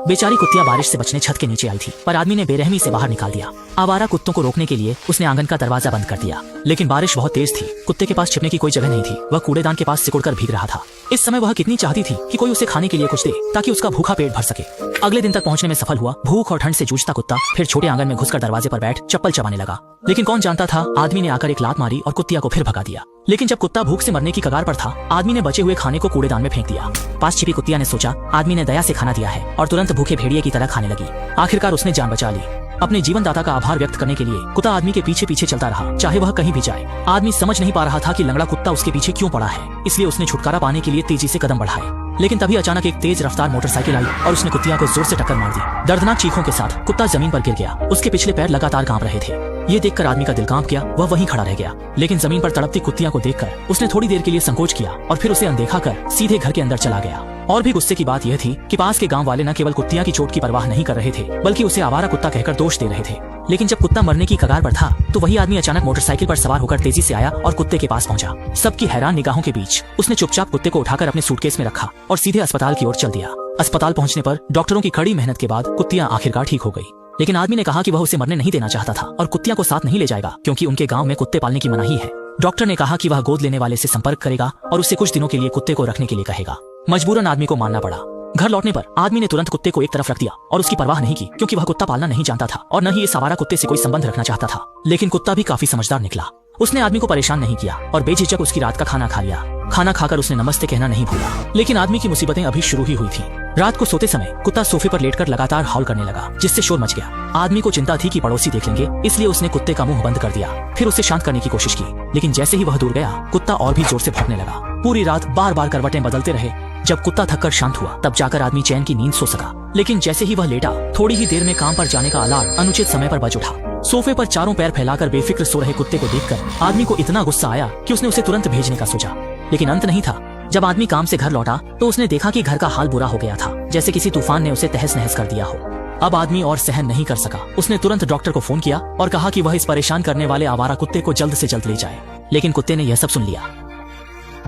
बेचारी कुत्तियां बारिश से बचने छत के नीचे आई थी, पर आदमी ने बेरहमी से बाहर निकाल दिया। आवारा कुत्तों को रोकने के लिए उसने आंगन का दरवाजा बंद कर दिया, लेकिन बारिश बहुत तेज थी। कुत्ते के पास छिपने की कोई जगह नहीं थी। वह कूड़ेदान के पास सिकुड़कर भीग रहा था। इस समय वह कितनी चाहती थी कि कोई उसे खाने के लिए कुछ दे, ताकि उसका भूखा पेट भर सके। अगले दिन तक पहुंचने में सफल हुआ। भूख और ठंड से जूझता कुत्ता फिर छोटे आंगन में घुसकर दरवाजे पर बैठ चप्पल चबाने लगा। लेकिन कौन जानता था, आदमी ने आकर एक लात मारी और कुत्तिया को फिर भगा दिया। लेकिन जब कुत्ता भूख से मरने की कगार पर था, आदमी ने बचे हुए खाने को कूड़ेदान में फेंक दिया। पास छिपी कुत्तिया ने सोचा, आदमी ने दया से खाना दिया है, और तुरंत भूखे भेड़िए की तरह खाने लगी। आखिरकार उसने जान बचा ली। अपने जीवनदाता का आभार व्यक्त करने के लिए कुत्ता आदमी के पीछे पीछे चलता रहा, चाहे वह कहीं भी जाए। आदमी समझ नहीं पा रहा था कि लंगड़ा कुत्ता उसके पीछे क्यों पड़ा है, इसलिए उसने छुटकारा पाने के लिए तेजी से कदम बढ़ाए। लेकिन तभी अचानक एक तेज रफ्तार मोटरसाइकिल आई और उसने कुत्तिया को जोर से टक्कर मार दी। दर्दनाक चीखों के साथ कुत्ता जमीन पर गिर गया। उसके पिछले पैर लगातार कांप रहे थे। ये देखकर आदमी का दिल कांप गया। वह वहीं खड़ा रह गया। लेकिन जमीन पर तड़पती कुत्तिया को देखकर उसने थोड़ी देर के लिए संकोच किया और फिर उसे अनदेखा कर सीधे घर के अंदर चला गया। और भी गुस्से की बात यह थी कि पास के गांव वाले न केवल कुत्तिया की चोट की परवाह नहीं कर रहे थे, बल्कि उसे आवारा कुत्ता कहकर दोष दे रहे थे। लेकिन जब कुत्ता मरने की कगार पर था, तो वही आदमी अचानक मोटरसाइकिल पर सवार होकर तेजी से आया और कुत्ते के पास पहुंचा। सबकी हैरान निगाहों के बीच उसने चुपचाप कुत्ते को उठाकर अपने सूटकेस में रखा और सीधे अस्पताल की ओर चल दिया। अस्पताल पहुंचने पर डॉक्टरों की कड़ी मेहनत के बाद कुत्तियां आखिरकार ठीक हो गई। लेकिन आदमी ने कहा कि वह उसे मरने नहीं देना चाहता था और कुत्तियां को साथ नहीं ले जाएगा, क्योंकि उनके गांव में कुत्ते पालने की मनाही है। डॉक्टर ने कहा कि वह गोद लेने वाले से संपर्क करेगा और उससे कुछ दिनों के लिए कुत्ते को रखने के लिए कहेगा। मजबूरन आदमी को मानना पड़ा। घर लौटने पर आदमी ने तुरंत कुत्ते को एक तरफ रख दिया और उसकी परवाह नहीं की, क्योंकि वह कुत्ता पालना नहीं जानता था और न ही इस आवारा कुत्ते से कोई संबंध रखना चाहता था। लेकिन कुत्ता भी काफी समझदार निकला। उसने आदमी को परेशान नहीं किया और बेझिझक उसकी रात का खाना खा लिया। खाना खाकर उसने नमस्ते कहना नहीं भूला। लेकिन आदमी की मुसीबतें अभी शुरू ही हुई थी। रात को सोते समय कुत्ता सोफे पर लेटकर लगातार हॉल करने लगा, जिससे शोर मच गया। आदमी को चिंता थी कि पड़ोसी देख लेंगे, इसलिए उसने कुत्ते का मुंह बंद कर दिया। फिर उसे शांत करने की कोशिश की, लेकिन जैसे ही वह दूर गया, कुत्ता और भी जोर से भौंकने लगा। पूरी रात बार बार करवटें बदलते रहे। जब कुत्ता थककर शांत हुआ, तब जाकर आदमी चैन की नींद सो सका। लेकिन जैसे ही वह लेटा, थोड़ी ही देर में काम पर जाने का अलार्म अनुचित समय पर बज उठा। सोफे पर चारों पैर फैलाकर बेफिक्र सो रहे कुत्ते को देखकर आदमी को इतना गुस्सा आया कि उसने उसे तुरंत भेजने का सोचा। लेकिन अंत नहीं था। जब आदमी काम से घर लौटा, तो उसने देखा कि घर का हाल बुरा हो गया था, जैसे किसी तूफान ने उसे तहस नहस कर दिया हो। अब आदमी और सहन नहीं कर सका। उसने तुरंत डॉक्टर को फोन किया और कहा कि वह इस परेशान करने वाले आवारा कुत्ते को जल्द से जल्द ले जाए। लेकिन कुत्ते ने यह सब सुन लिया।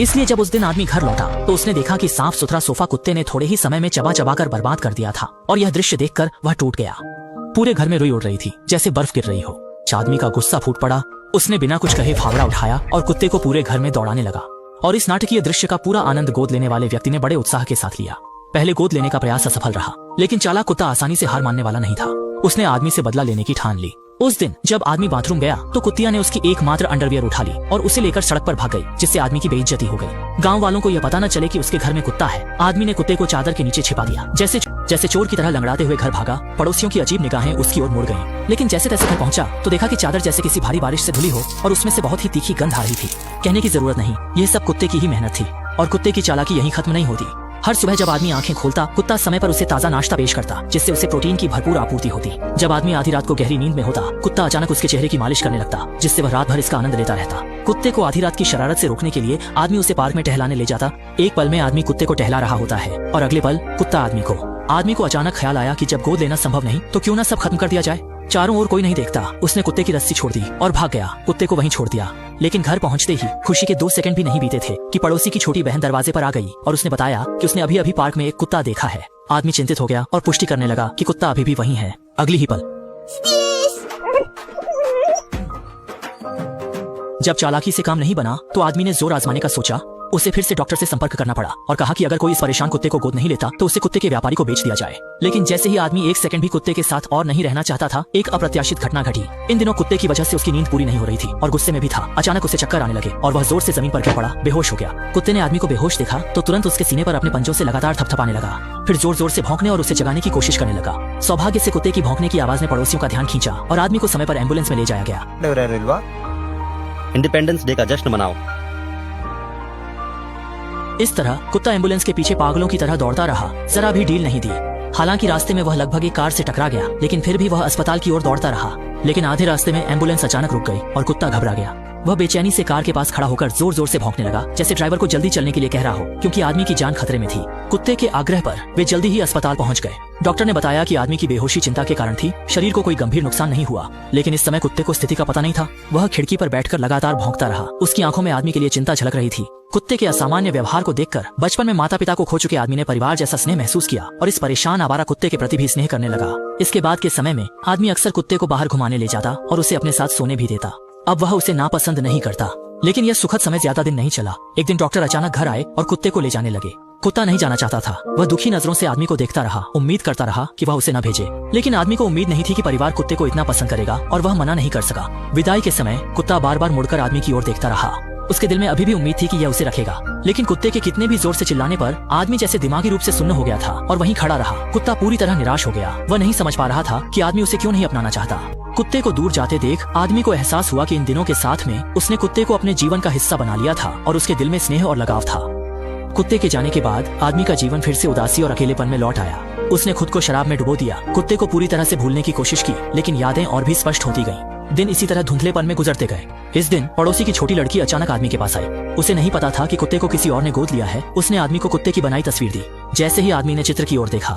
इसलिए जब उस दिन आदमी घर लौटा, तो उसने देखा कि साफ सुथरा सोफा कुत्ते ने थोड़े ही समय में चबा चबा कर बर्बाद कर दिया था। और यह दृश्य देखकर वह टूट गया। पूरे घर में रुई उड़ रही थी, जैसे बर्फ गिर रही हो। आदमी का गुस्सा फूट पड़ा। उसने बिना कुछ कहे फावड़ा उठाया और कुत्ते को पूरे घर में दौड़ाने लगा। और इस नाटकीय दृश्य का पूरा आनंद गोद लेने वाले व्यक्ति ने बड़े उत्साह के साथ लिया। पहले गोद लेने का प्रयास असफल रहा, लेकिन चालाक कुत्ता आसानी से हार मानने वाला नहीं था। उसने आदमी से बदला लेने की ठान ली। उस दिन जब आदमी बाथरूम गया, तो कुत्तिया ने उसकी एकमात्र अंडरवियर उठा ली और उसे लेकर सड़क पर भाग गई, जिससे आदमी की बेइज्जती हो गई। गांव वालों को यह पता न चले कि उसके घर में कुत्ता है। आदमी ने कुत्ते को चादर के नीचे छिपा दिया। जैसे चोर की तरह लंगड़ाते हुए घर भागा। पड़ोसियों की अजीब निगाहें उसकी ओर मुड़ गईं। लेकिन जैसे तैसे घर पहुंचा, तो देखा कि चादर जैसे किसी भारी बारिश से धुली हो और उसमें से बहुत ही तीखी गंध आ रही थी। कहने की जरूरत नहीं, यह सब कुत्ते की ही मेहनत थी। और कुत्ते की चालाकी यहीं खत्म नहीं होती। हर सुबह जब आदमी आंखें खोलता, कुत्ता समय पर उसे ताजा नाश्ता पेश करता, जिससे उसे प्रोटीन की भरपूर आपूर्ति होती। जब आदमी आधी रात को गहरी नींद में होता, कुत्ता अचानक उसके चेहरे की मालिश करने लगता, जिससे वह रात भर इसका आनंद लेता रहता। कुत्ते को आधी रात की शरारत से रोकने के लिए आदमी उसे पार्क में टहलाने ले जाता। एक पल में आदमी कुत्ते को टहला रहा होता है और अगले पल कुत्ता आदमी को अचानक ख्याल आया कि जब गोद लेना संभव नहीं, तो क्यों ना सब खत्म कर दिया जाए। चारों ओर कोई नहीं देखता। उसने कुत्ते की रस्सी छोड़ दी और भाग गया। कुत्ते को वहीं छोड़ दिया। लेकिन घर पहुंचते ही खुशी के 2 सेकंड भी नहीं बीते थे कि पड़ोसी की छोटी बहन दरवाजे पर आ गई और उसने बताया कि उसने अभी अभी पार्क में एक कुत्ता देखा है। आदमी चिंतित हो गया और पुष्टि करने लगा कि कुत्ता अभी भी वहीं है। अगली ही पल जब चालाकी से काम नहीं बना, तो आदमी ने जोर आजमाने का सोचा। उसे फिर से डॉक्टर से संपर्क करना पड़ा और कहा कि अगर कोई इस परेशान कुत्ते को गोद नहीं लेता, तो उसे कुत्ते के व्यापारी को बेच दिया जाए। लेकिन जैसे ही आदमी 1 सेकंड भी कुत्ते के साथ और नहीं रहना चाहता था, एक अप्रत्याशित घटना घटी। इन दिनों कुत्ते की वजह से उसकी नींद पूरी नहीं हो रही थी और गुस्से में भी था। अचानक उसे चक्कर आने लगे और वह जोर से जमीन पर गिर पड़ा, बेहोश हो गया। कुत्ते ने आदमी को बेहोश देखा तो तुरंत उसके सीने पर अपने पंजों से लगातार थपथपाने लगा। फिर जोर जोर से भौंकने और उसे जगाने की कोशिश करने लगा। सौभाग्य से कुत्ते की भौंकने की आवाज ने पड़ोसियों का ध्यान खींचा और आदमी को समय पर एम्बुलेंस में ले जाया गया। इंडिपेंडेंस डे का जश्न मनाओ। इस तरह कुत्ता एम्बुलेंस के पीछे पागलों की तरह दौड़ता रहा, जरा भी ढील नहीं दी। हालांकि रास्ते में वह लगभग एक कार से टकरा गया, लेकिन फिर भी वह अस्पताल की ओर दौड़ता रहा। लेकिन आधे रास्ते में एम्बुलेंस अचानक रुक गई और कुत्ता घबरा गया। वह बेचैनी से कार के पास खड़ा होकर जोर जोर से भौंकने लगा, जैसे ड्राइवर को जल्दी चलने के लिए कह रहा हो, क्योंकि आदमी की जान खतरे में थी। कुत्ते के आग्रह पर वे जल्दी ही अस्पताल पहुंच गए। डॉक्टर ने बताया कि आदमी की बेहोशी चिंता के कारण थी, शरीर को कोई गंभीर नुकसान नहीं हुआ। लेकिन इस समय कुत्ते को स्थिति का पता नहीं था। वह खिड़की पर बैठकर लगातार भौंकता रहा। उसकी आंखों में आदमी के लिए चिंता झलक रही थी। कुत्ते के असामान्य व्यवहार को देखकर बचपन में माता पिता को खो चुके आदमी ने परिवार जैसा स्नेह महसूस किया और इस परेशान आवारा कुत्ते के प्रति भी स्नेह करने लगा। इसके बाद के समय में आदमी अक्सर कुत्ते को बाहर घुमाने ले जाता और उसे अपने साथ सोने भी देता। अब वह उसे नापसंद नहीं करता, लेकिन यह सुखद समय ज्यादा दिन नहीं चला। एक दिन डॉक्टर अचानक घर आए और कुत्ते को ले जाने लगे। कुत्ता नहीं जाना चाहता था। वह दुखी नजरों से आदमी को देखता रहा, उम्मीद करता रहा कि वह उसे न भेजे, लेकिन आदमी को उम्मीद नहीं थी कि परिवार कुत्ते को इतना पसंद करेगा और वह मना नहीं कर सका। विदाई के समय कुत्ता बार बार मुड़कर आदमी की ओर देखता रहा। उसके दिल में अभी भी उम्मीद थी कि यह उसे रखेगा, लेकिन कुत्ते के कितने भी जोर से चिल्लाने पर आदमी जैसे दिमागी रूप से सुन्न हो गया था और वहीं खड़ा रहा। कुत्ता पूरी तरह निराश हो गया। वह नहीं समझ पा रहा था कि आदमी उसे क्यों नहीं अपनाना चाहता। कुत्ते को दूर जाते देख आदमी को एहसास हुआ कि इन दिनों के साथ में उसने कुत्ते को अपने जीवन का हिस्सा बना लिया था और उसके दिल में स्नेह और लगाव था। कुत्ते के जाने के बाद आदमी का जीवन फिर से उदासी और अकेलेपन में लौट आया। उसने खुद को शराब में डुबो दिया, कुत्ते को पूरी तरह से भूलने की कोशिश की, लेकिन यादें और भी स्पष्ट होती गईं। दिन इसी तरह धुंधलेपन में गुजरते गए। इस दिन पड़ोसी की छोटी लड़की अचानक आदमी के पास आई। उसे नहीं पता था कि कुत्ते को किसी और ने गोद लिया है। उसने आदमी को कुत्ते की बनाई तस्वीर दी। जैसे ही आदमी ने चित्र की ओर देखा,